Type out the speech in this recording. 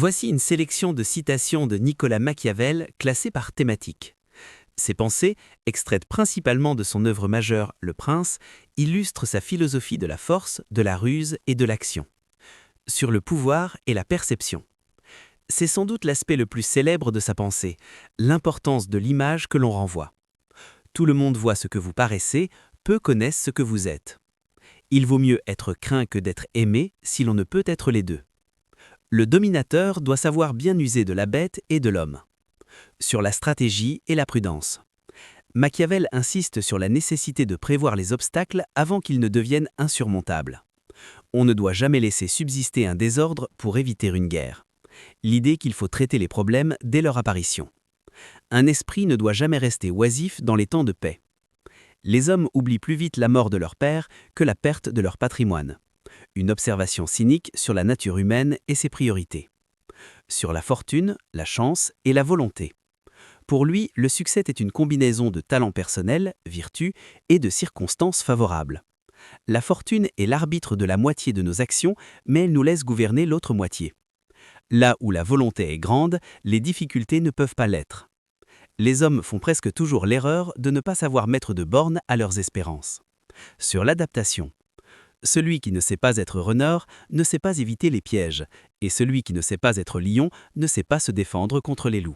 Voici une sélection de citations de Nicolas Machiavel classées par thématique. Ces pensées, extraites principalement de son œuvre majeure Le Prince, illustrent sa philosophie de la force, de la ruse et de l'action. Sur le pouvoir et la perception. C'est sans doute l'aspect le plus célèbre de sa pensée, l'importance de l'image que l'on renvoie. Tout le monde voit ce que vous paraissez, peu connaissent ce que vous êtes. Il vaut mieux être craint que d'être aimé si l'on ne peut être les deux. Le dominateur doit savoir bien user de la bête et de l'homme. Sur la stratégie et la prudence. Machiavel insiste sur la nécessité de prévoir les obstacles avant qu'ils ne deviennent insurmontables. On ne doit jamais laisser subsister un désordre pour éviter une guerre. L'idée qu'il faut traiter les problèmes dès leur apparition. Un esprit ne doit jamais rester oisif dans les temps de paix. Les hommes oublient plus vite la mort de leur père que la perte de leur patrimoine. Une observation cynique sur la nature humaine et ses priorités. Sur la fortune, la chance et la volonté. Pour lui, le succès est une combinaison de talents personnels, vertus et de circonstances favorables. La fortune est l'arbitre de la moitié de nos actions, mais elle nous laisse gouverner l'autre moitié. Là où la volonté est grande, les difficultés ne peuvent pas l'être. Les hommes font presque toujours l'erreur de ne pas savoir mettre de bornes à leurs espérances. Sur l'adaptation. Celui qui ne sait pas être renard ne sait pas éviter les pièges, et celui qui ne sait pas être lion ne sait pas se défendre contre les loups.